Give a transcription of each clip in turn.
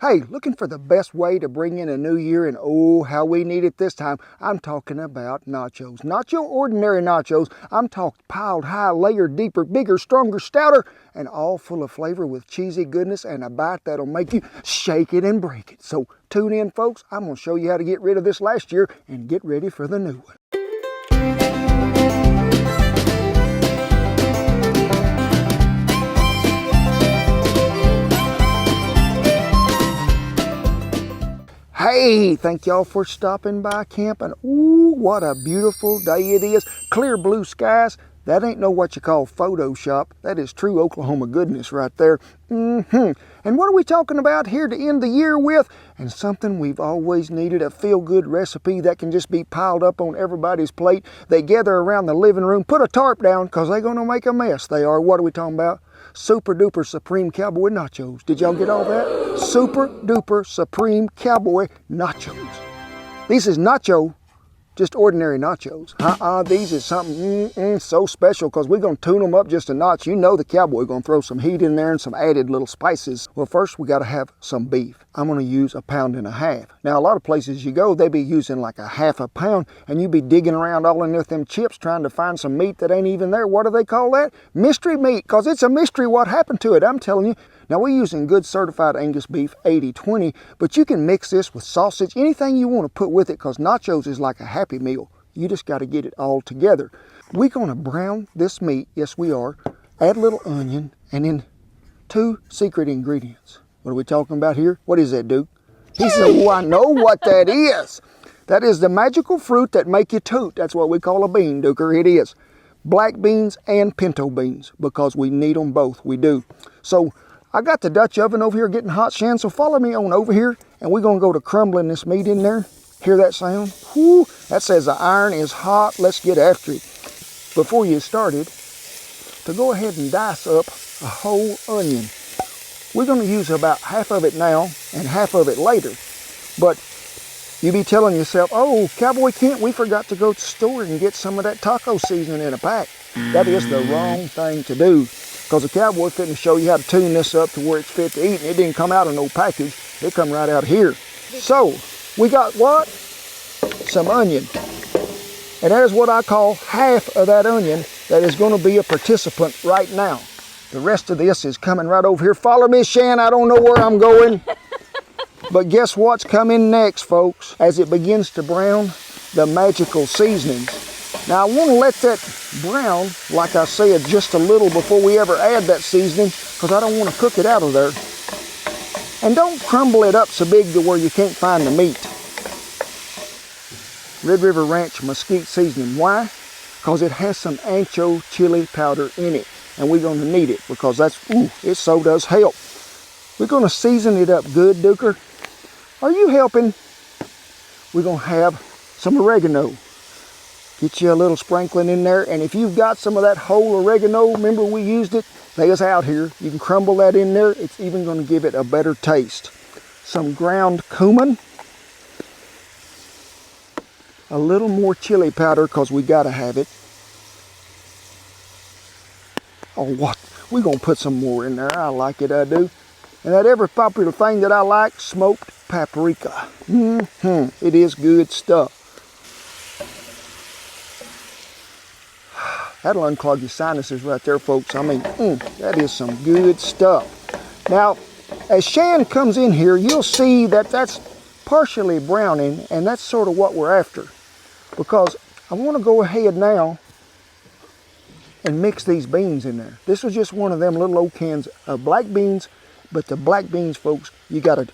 Hey, looking for the best way to bring in a new year, and oh, how we need it this time. I'm talking about nachos. Not your ordinary nachos. I'm talking piled high, layered, deeper, bigger, stronger, stouter, and all full of flavor with cheesy goodness and a bite that'll make you shake it and break it. So tune in, folks. I'm going to show you how to get rid of this last year and get ready for the new one. Hey, thank y'all for stopping by camping. Ooh, what a beautiful day it is. Clear blue skies. That ain't no what you call Photoshop. That is true Oklahoma goodness right there. And what are we talking about here to end the year with? And something we've always needed, a feel-good recipe that can just be piled up on everybody's plate. They gather around the living room, put a tarp down, because they're going to make a mess. They are. What are we talking about? Super duper supreme cowboy nachos. Did y'all get all that? Super duper supreme cowboy nachos. This is nacho, just ordinary nachos. These is something so special because we're going to tune them up just a notch. You know the cowboy going to throw some heat in there and some added little spices. Well, first we got to have some beef. I'm going to use 1.5 pounds. Now, a lot of places you go, they be using like 1/2 pound, and you be digging around all in there with them chips trying to find some meat that ain't even there. What do they call that? Mystery meat, because it's a mystery what happened to it, I'm telling you. Now, we're using good certified Angus beef 80/20, but you can mix this with sausage, anything you want to put with it, because nachos is like a Happy Meal. You just got to get it all together. We're going to brown this meat, yes we are, add a little onion, and then 2 secret ingredients. What are we talking about here? What is that, Duke? He said, oh, I know what that is. That is the magical fruit that make you toot. That's what we call a bean, Duker. It is. Black beans and pinto beans, because we need them both. We do. So, I got the Dutch oven over here getting hot, Shan, so follow me on over here, and we're going to go to crumbling this meat in there. Hear that sound? Whoo, that says the iron is hot. Let's get after it. Before you started, to go ahead and dice up a whole onion. We're going to use about half of it now and half of it later. But you be telling yourself, oh, Cowboy Kent, we forgot to go to the store and get some of that taco seasoning in a pack. That is the wrong thing to do. Because the Cowboy fitting to show you how to tune this up to where it's fit to eat, and it didn't come out of no package. It come right out here. So, we got what? Some onion. And there's what I call half of that onion that is going to be a participant right now. The rest of this is coming right over here. Follow me, Shan. I don't know where I'm going. But guess what's coming next, folks? As it begins to brown, the magical seasonings. Now, I want to let that brown, like I said, just a little before we ever add that seasoning, because I don't want to cook it out of there. And don't crumble it up so big to where you can't find the meat. Red River Ranch mesquite seasoning. Why? Because it has some ancho chili powder in it. And we're going to need it, because that's, ooh, it so does help. We're going to season it up good, Duker. Are you helping? We're going to have some oregano. Get you a little sprinkling in there, and if you've got some of that whole oregano, remember we used it, there's out here. You can crumble that in there. It's even going to give it a better taste. Some ground cumin. A little more chili powder, because we got to have it. Oh, what? We're going to put some more in there. I like it, I do. And that ever popular thing that I like, smoked paprika. It is good stuff. That'll unclog your sinuses right there, folks. I mean, that is some good stuff. Now, as Shan comes in here, you'll see that that's partially browning, and that's sort of what we're after. Because I want to go ahead now and mix these beans in there. This was just one of them little old cans of black beans, but the black beans, folks, you got to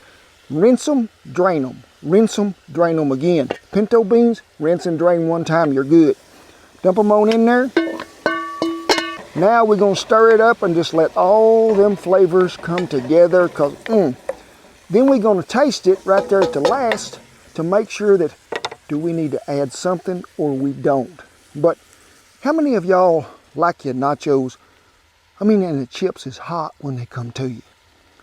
rinse them, drain them. Rinse them, drain them again. Pinto beans, rinse and drain one time, you're good. Dump them on in there. Now we're going to stir it up and just let all them flavors come together, because then we're going to taste it right there at the last to make sure that, do we need to add something or we don't? But how many of y'all like your nachos? I mean, and the chips is hot when they come to you.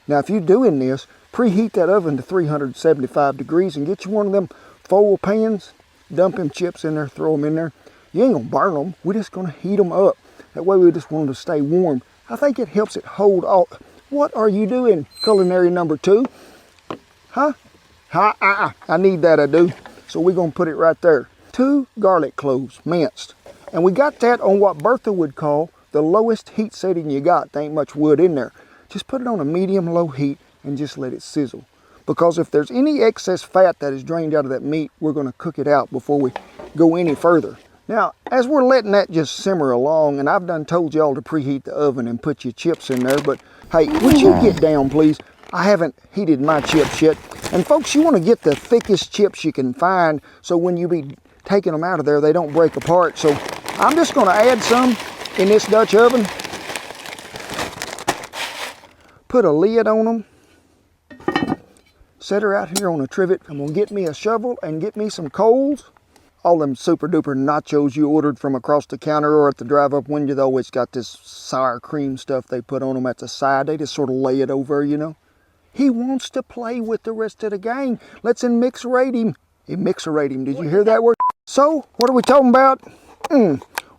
Now, if you're doing this, preheat that oven to 375 degrees and get you one of them foil pans. Dump them chips in there, throw them in there. You ain't going to burn them. We're just going to heat them up. That way we just want them to stay warm. I think it helps it hold all. What are you doing, culinary number 2? Huh? I need that, I do. So we're gonna put it right there. 2 garlic cloves, minced. And we got that on what Bertha would call the lowest heat setting you got. There ain't much wood in there. Just put it on a medium-low heat and just let it sizzle. Because if there's any excess fat that is drained out of that meat, we're gonna cook it out before we go any further. Now, as we're letting that just simmer along, and I've done told y'all to preheat the oven and put your chips in there, but hey, would you get down, please? I haven't heated my chips yet. And folks, you wanna get the thickest chips you can find, so when you be taking them out of there, they don't break apart. So I'm just gonna add some in this Dutch oven. Put a lid on them. Set her out here on a trivet. I'm gonna get me a shovel and get me some coals. All them super duper nachos you ordered from across the counter or at the drive up window, they always got this sour cream stuff they put on them at the side. They just sort of lay it over, you know. He wants to play with the rest of the gang. Let's immixerate him. Immixerate him, did you hear that word? So, what are we talking about?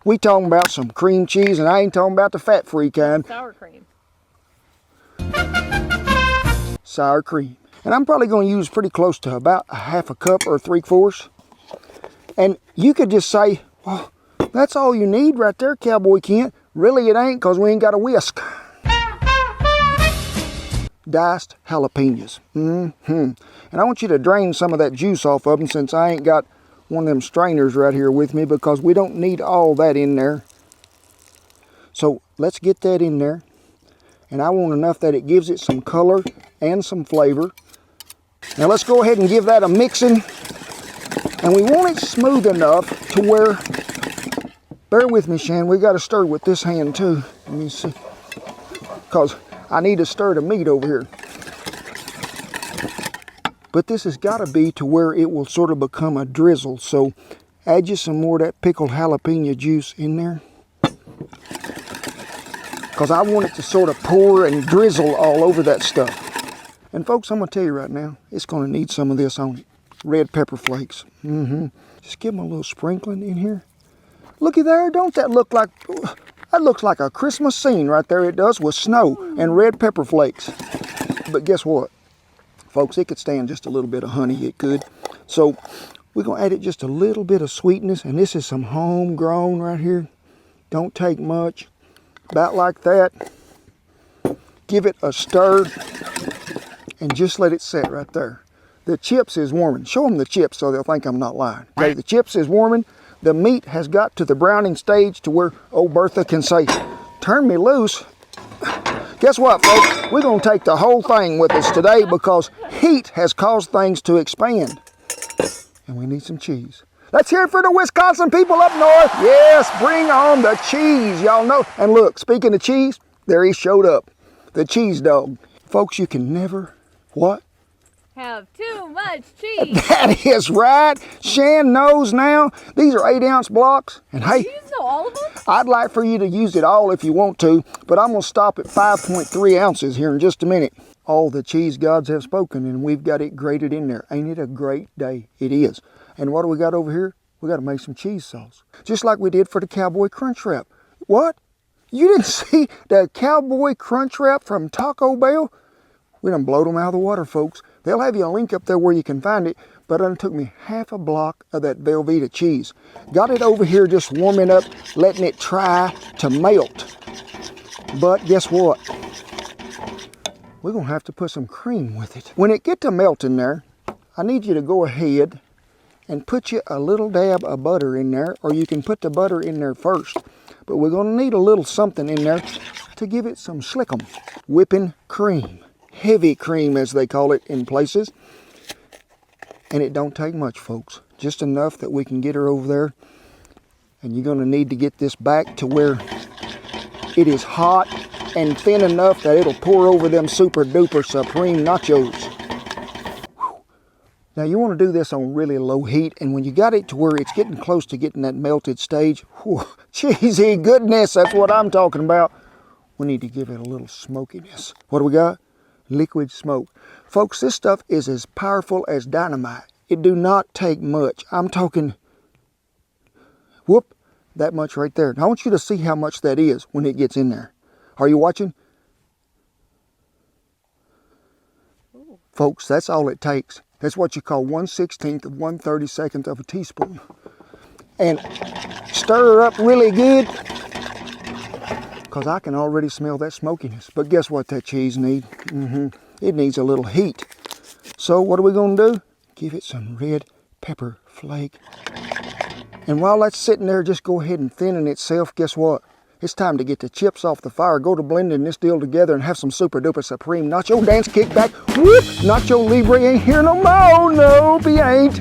We talking about some cream cheese, and I ain't talking about the fat-free kind. Sour cream. Sour cream. And I'm probably going to use pretty close to about a 1/2 cup or 3/4. And you could just say, well, that's all you need right there, Cowboy Kent. Really it ain't, because we ain't got a whisk. Diced jalapenos. And I want you to drain some of that juice off of them, since I ain't got one of them strainers right here with me, because we don't need all that in there. So let's get that in there. And I want enough that it gives it some color and some flavor. Now let's go ahead and give that a mixing. And we want it smooth enough to where, bear with me, Shan, we got to stir with this hand too. Let me see, because I need to stir the meat over here. But this has got to be to where it will sort of become a drizzle. So add you some more of that pickled jalapeno juice in there, because I want it to sort of pour and drizzle all over that stuff. And folks, I'm going to tell you right now, it's going to need some of this on it. Red pepper flakes. Just give them a little sprinkling in here. Looky there, don't that look like, that looks like a Christmas scene right there, it does, with snow and red pepper flakes. But guess what, folks, it could stand just a little bit of honey, it could. So we're going to add it just a little bit of sweetness, and this is some homegrown right here. Don't take much, about like that. Give it a stir, and just let it set right there. The chips is warming. Show them the chips so they'll think I'm not lying. Okay, the chips is warming. The meat has got to the browning stage to where old Bertha can say, turn me loose. Guess what, folks? We're going to take the whole thing with us today, because heat has caused things to expand. And we need some cheese. Let's hear it for the Wisconsin people up north. Yes, bring on the cheese. Y'all know. And look, speaking of cheese, there he showed up. The cheese dog. Folks, you can never, what? Have too much cheese. That is right. Shan knows now. These are 8-ounce blocks. And hey, Do you know all of them? I'd like for you to use it all if you want to, but I'm going to stop at 5.3 ounces here in just a minute. All the cheese gods have spoken, and we've got it grated in there. Ain't it a great day? It is. And what do we got over here? We got to make some cheese sauce. Just like we did for the Cowboy Crunch Wrap. What? You didn't see the Cowboy Crunch Wrap from Taco Bell? We done blowed them out of the water, folks. They'll have you a link up there where you can find it, but it took me 1/2 block of that Velveeta cheese. Got it over here just warming up, letting it try to melt. But guess what? We're gonna have to put some cream with it. When it get to melting there, I need you to go ahead and put you a little dab of butter in there, or you can put the butter in there first. But we're gonna need a little something in there to give it some slickum. Whipping cream. Heavy cream, as they call it in places. And it don't take much, folks. Just enough that we can get her over there. And you're gonna need to get this back to where it is hot and thin enough that it'll pour over them super duper supreme nachos. Whew. Now you want to do this on really low heat, and when you got it to where it's getting close to getting that melted stage, whew, cheesy goodness, that's what I'm talking about. We need to give it a little smokiness. What do we got? Liquid smoke. Folks, this stuff is as powerful as dynamite. It do not take much. I'm talking, whoop, that much right there. Now I want you to see how much that is when it gets in there. Are you watching? Ooh. Folks, that's all it takes. That's what you call 1/16 of 1/32 of a teaspoon. And stir her up really good, because I can already smell that smokiness. But guess what that cheese needs? It needs a little heat. So what are we going to do? Give it some red pepper flake. And while that's sitting there just go ahead and thinning itself, guess what? It's time to get the chips off the fire, go to blending this deal together and have some super duper supreme nacho dance kickback. Whoop! Nacho Libre ain't here no more. Nope, he ain't.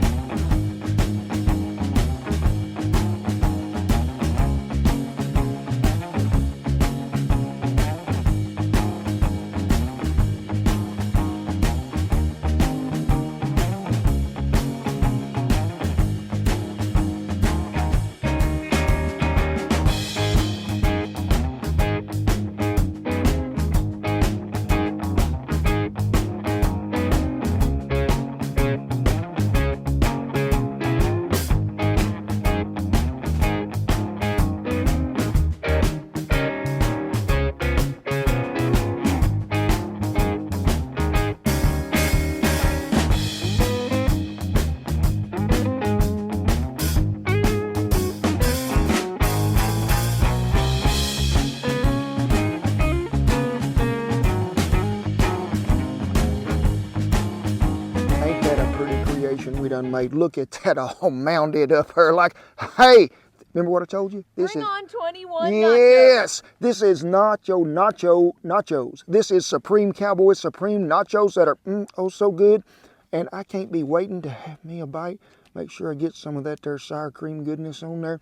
We done made. Look at that all mounded up her like, hey, remember what I told you? Bring on 21 yes, this is nachos. This is Supreme Cowboy Supreme Nachos that are oh so good. And I can't be waiting to have me a bite. Make sure I get some of that there sour cream goodness on there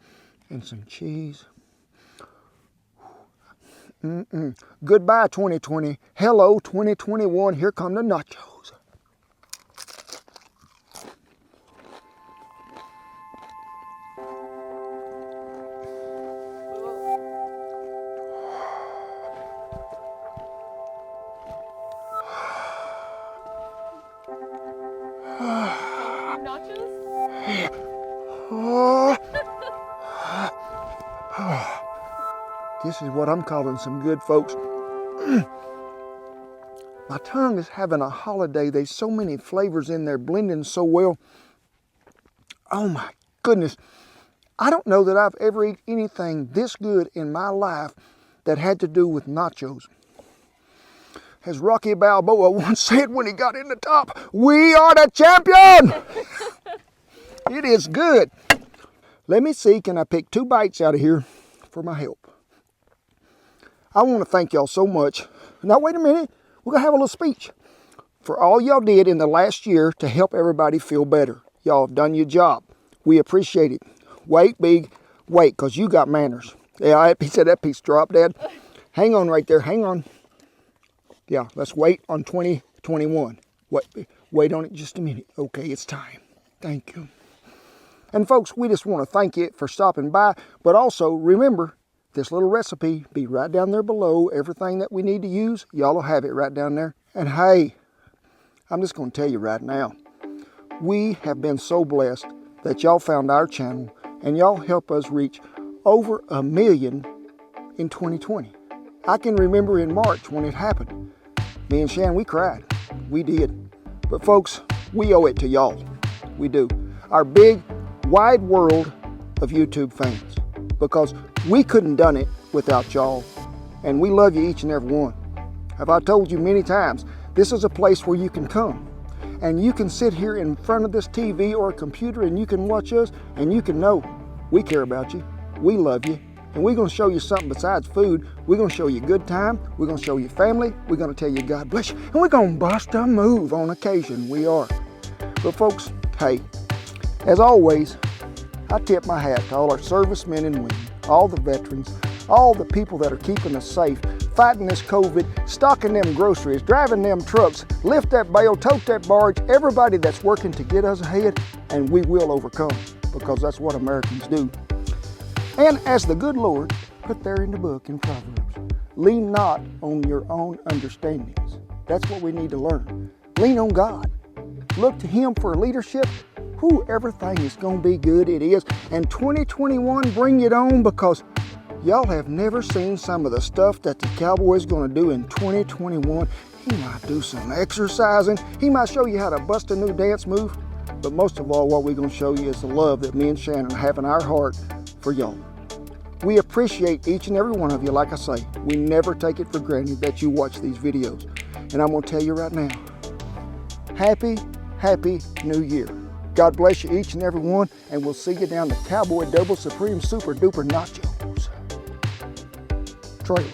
and some cheese. Goodbye 2020. Hello 2021. Here come the nachos. This is what I'm calling some good, folks. My tongue is having a holiday. There's so many flavors in there blending so well. Oh my goodness. I don't know that I've ever eaten anything this good in my life that had to do with nachos. As Rocky Balboa once said when he got in the top, we are the champion! It is good. Let me see, can I pick 2 bites out of here for my help? I want to thank y'all so much. Now wait a minute, we're going to have a little speech. For all y'all did in the last year to help everybody feel better. Y'all have done your job. We appreciate it. Wait, Big, wait, because you got manners. Yeah, he said that piece dropped, Dad. Hang on right there, hang on. Yeah, let's wait on 2021. Wait on it just a minute. Okay, it's time. Thank you. And folks, we just want to thank you for stopping by, but also remember, this little recipe be right down there below. Everything that we need to use, y'all will have it right down there. And hey, I'm just going to tell you right now, we have been so blessed that y'all found our channel and y'all help us reach over 1 million in 2020. I can remember in March when it happened. Me and Shan, we cried. We did. But folks, we owe it to y'all. We do. Our big, wide world of YouTube fans. Because we couldn't done it without y'all. And we love you each and every one. Have I told you many times, this is a place where you can come. And you can sit here in front of this TV or a computer and you can watch us and you can know we care about you. We love you. And we're going to show you something besides food. We're going to show you good time. We're going to show you family. We're going to tell you God bless you. And we're going to bust a move on occasion. We are. But folks, hey, as always, I tip my hat to all our servicemen and women, all the veterans, all the people that are keeping us safe, fighting this COVID, stocking them groceries, driving them trucks, lift that bale, tote that barge, everybody that's working to get us ahead, and we will overcome, because that's what Americans do. And as the good Lord put there in the book in Proverbs, lean not on your own understandings. That's what we need to learn. Lean on God. Look to Him for leadership. Everything is going to be good. It is. And 2021, bring it on, because y'all have never seen some of the stuff that the Cowboy is going to do in 2021. He might do some exercising. He might show you how to bust a new dance move. But most of all, what we're going to show you is the love that me and Shannon have in our heart for y'all. We appreciate each and every one of you. Like I say, we never take it for granted that you watch these videos. And I'm going to tell you right now, happy New Year. God bless you each and every one, and we'll see you down the Cowboy Double Supreme Super Duper Nachos trail.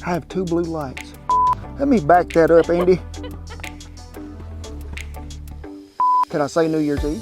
I have 2 blue lights. Let me back that up, Andy. Can I say New Year's Eve?